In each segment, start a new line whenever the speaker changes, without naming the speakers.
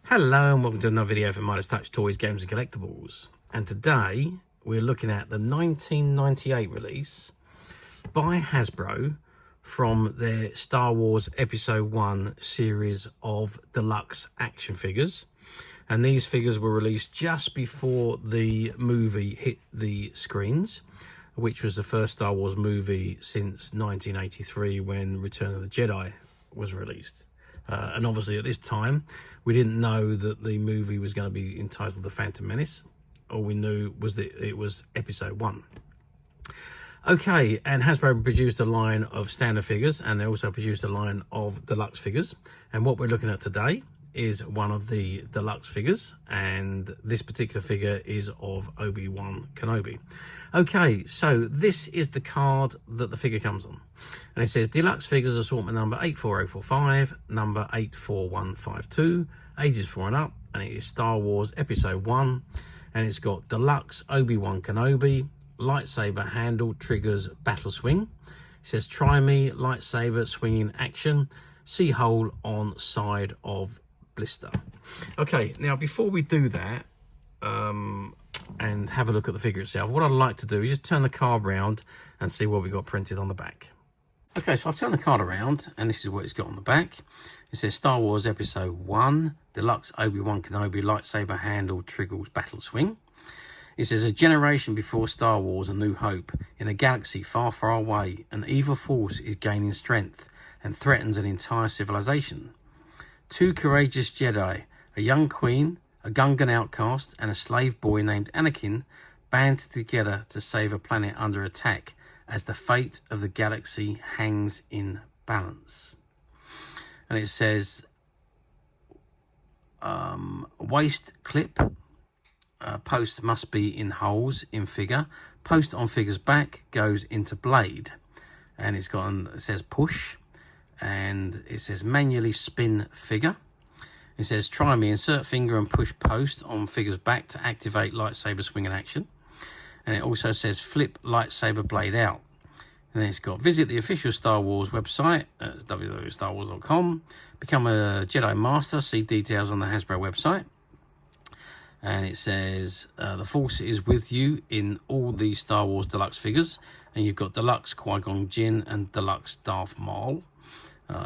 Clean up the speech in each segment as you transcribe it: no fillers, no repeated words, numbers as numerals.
Hello and welcome to another video from Midas Touch Toys, Games and Collectibles. And today we're looking at the 1998 release by Hasbro from their Star Wars Episode 1 series of Deluxe Action Figures. And these figures were released just before the movie hit the screens, which was the first Star Wars movie since 1983 when Return of the Jedi was released. And obviously at this time, we didn't know that the movie was going to be entitled The Phantom Menace. All we knew was that it was Episode 1. Okay, and Hasbro produced a line of standard figures, and they also produced a line of deluxe figures. And what we're looking at today is one of the deluxe figures, and this particular figure is of Obi-Wan Kenobi. Okay, so this is the card that the figure comes on, and it says Deluxe Figures assortment number 84045, number 84152, ages 4 and up, and it is Star Wars Episode 1, and it's got Deluxe Obi-Wan Kenobi, lightsaber handle triggers battle swing. It says try me, lightsaber swinging action, see hole on side of blister. Okay, now before we do that and have a look at the figure itself, what I'd like to do is just turn the card around and see what we got printed on the back. Okay, so I've turned the card around and this is what it's got on the back. It says Star Wars Episode 1, Deluxe Obi-Wan Kenobi lightsaber handle triggers battle swing. It says a generation before Star Wars A New Hope, in a galaxy far, far away, an evil force is gaining strength and threatens an entire civilization. Two courageous Jedi, a young queen, a Gungan outcast, and a slave boy named Anakin band together to save a planet under attack as the fate of the galaxy hangs in balance. And it says waist clip, post must be in holes in figure, post on figure's back goes into blade, and it says push. And it says manually spin figure. It says try me, insert finger and push post on figure's back to activate lightsaber swinging action. And it also says flip lightsaber blade out. And then it's got visit the official Star Wars website at www.starwars.com, become a Jedi Master, see details on the Hasbro website. And it says the Force is with you in all the Star Wars Deluxe figures, and you've got Deluxe Qui-Gon Jinn and Deluxe Darth Maul.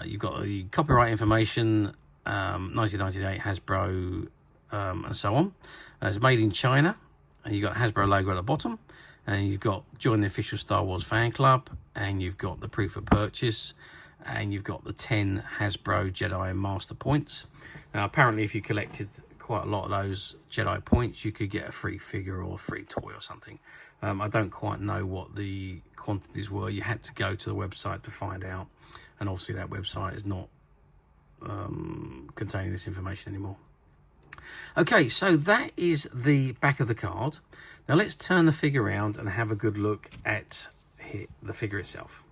You've got the copyright information, 1998 Hasbro, and so on. It's made in China, and you've got Hasbro logo at the bottom, and you've got join the official Star Wars fan club, and you've got the proof of purchase, and you've got the 10 Hasbro Jedi Master points. Now, apparently, if you collected quite a lot of those Jedi points, you could get a free figure or a free toy or something. I don't quite know what the quantities were. You had to go to the website to find out. And obviously that website is not containing this information anymore. Okay, so that is the back of the card. Now let's turn the figure around and have a good look at the figure itself.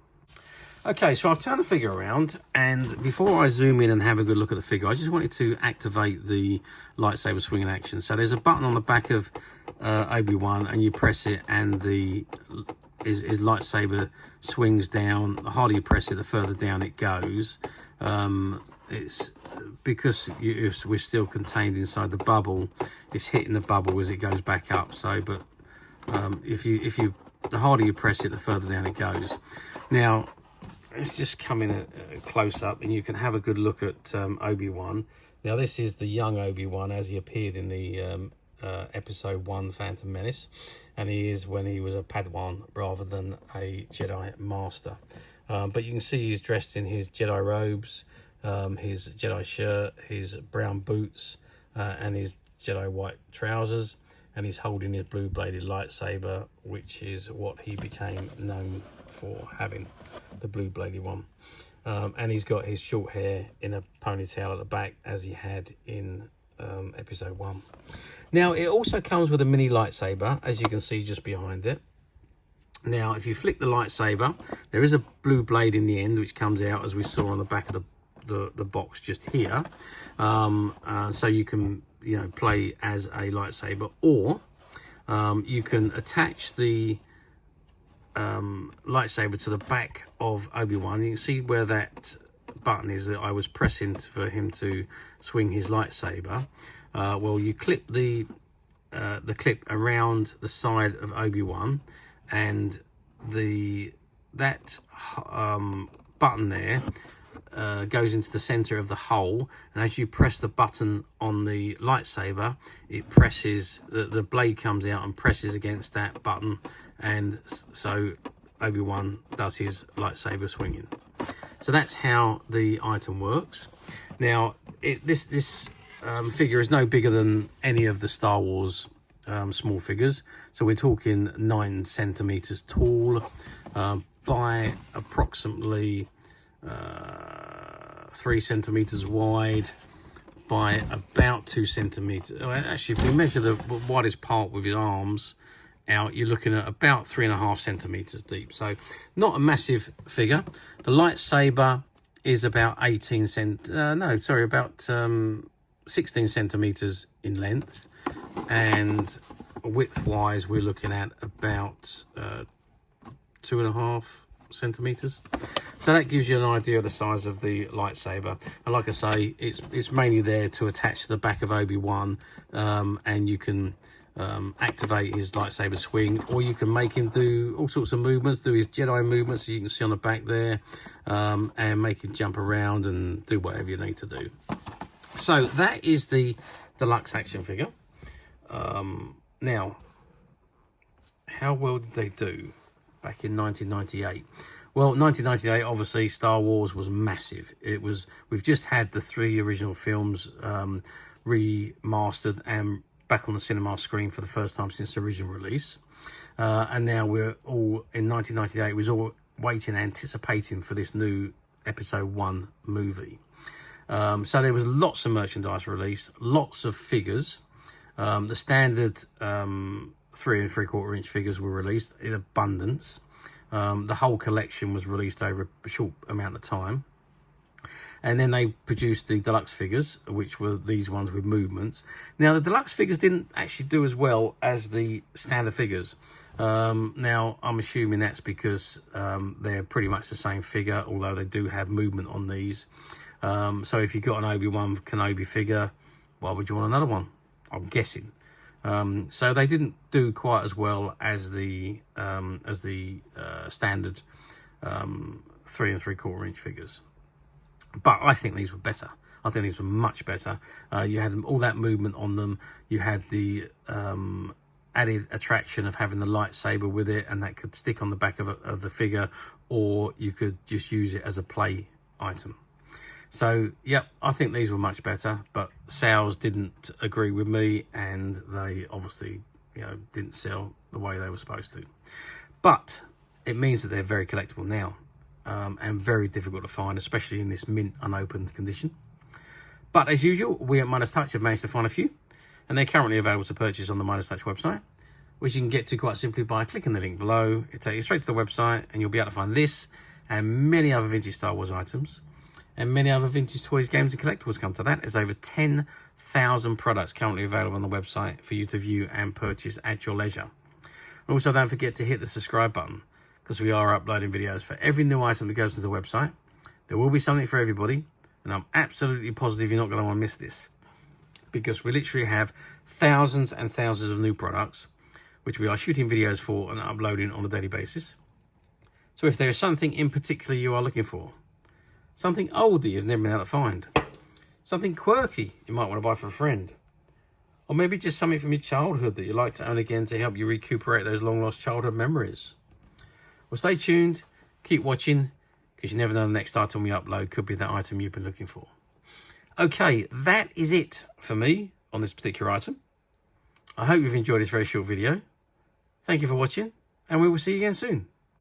Okay, so I've turned the figure around, and before I zoom in and have a good look at the figure, I just wanted to activate the lightsaber swinging action. So there's a button on the back of Obi-Wan, and you press it, and his lightsaber swings down. The harder you press it, the further down it goes. It's because we're still contained inside the bubble. It's hitting the bubble as it goes back up. So, but the harder you press it, the further down it goes. Now, let's just come in a close up, and you can have a good look at Obi-Wan. Now, this is the young Obi-Wan as he appeared in the Episode 1 Phantom Menace, and he is when he was a Padawan rather than a Jedi Master. But you can see he's dressed in his Jedi robes, his Jedi shirt, his brown boots, and his Jedi white trousers, and he's holding his blue-bladed lightsaber, which is what he became known for having, the blue-bladed one. And he's got his short hair in a ponytail at the back as he had in Episode 1. Now, it also comes with a mini lightsaber, as you can see just behind it. Now, if you flick the lightsaber, there is a blue blade in the end, which comes out, as we saw on the back of the box just here. So you can, play as a lightsaber, or you can attach the lightsaber to the back of Obi-Wan. You can see where that button is that I was pressing for him to swing his lightsaber. Well, you clip the clip around the side of Obi-Wan, and that button there goes into the center of the hole, and as you press the button on the lightsaber, it presses, the blade comes out and presses against that button, and so Obi-Wan does his lightsaber swinging. So that's how the item works. Now this figure is no bigger than any of the Star Wars small figures, so we're talking 9 centimeters tall by approximately 3 centimeters wide by about 2 centimeters. Actually, if we measure the widest part with his arms out, you're looking at about 3.5 centimeters deep. So not a massive figure. The lightsaber is about 16 centimeters in length, and width wise we're looking at about 2.5 centimeters. So that gives you an idea of the size of the lightsaber. And like I say, it's mainly there to attach to the back of Obi-Wan, and you can activate his lightsaber swing, or you can make him do all sorts of movements, do his Jedi movements, as you can see on the back there, and make him jump around and do whatever you need to do. So that is the Deluxe action figure. Now, how well did they do back in 1998? Well, 1998, obviously, Star Wars was massive. We've just had the 3 original films remastered and back on the cinema screen for the first time since the original release. And now we're all, in 1998, we was all waiting, anticipating for this new Episode 1 movie. So there was lots of merchandise released, lots of figures. The standard 3 3/4 inch figures were released in abundance. The whole collection was released over a short amount of time. And then they produced the deluxe figures, which were these ones with movements. Now, the deluxe figures didn't actually do as well as the standard figures. Now, I'm assuming that's because they're pretty much the same figure, although they do have movement on these. So if you've got an Obi-Wan Kenobi figure, why would you want another one? I'm guessing. So they didn't do quite as well as the standard 3 3/4 inch figures. But I think these were better. I think these were much better. You had all that movement on them. You had the added attraction of having the lightsaber with it, and that could stick on the back of the figure, or you could just use it as a play item. So, yep, I think these were much better, but sales didn't agree with me, and they obviously, didn't sell the way they were supposed to. But it means that they're very collectible now, and very difficult to find, especially in this mint unopened condition. But as usual, we at Menace have managed to find a few, and they're currently available to purchase on the Menace website, which you can get to quite simply by clicking the link below. It'll take you straight to the website, and you'll be able to find this and many other vintage Star Wars items, and many other vintage toys, games, and collectibles come to that. There's over 10,000 products currently available on the website for you to view and purchase at your leisure. Also, don't forget to hit the subscribe button, because we are uploading videos for every new item that goes to the website. There will be something for everybody, and I'm absolutely positive you're not going to want to miss this, because we literally have thousands and thousands of new products, which we are shooting videos for and uploading on a daily basis. So if there is something in particular you are looking for, something old that you've never been able to find, something quirky you might want to buy for a friend, or maybe just something from your childhood that you'd like to own again to help you recuperate those long-lost childhood memories. Well, stay tuned, keep watching, because you never know the next item we upload could be that item you've been looking for. Okay, that is it for me on this particular item. I hope you've enjoyed this very short video. Thank you for watching, and we will see you again soon.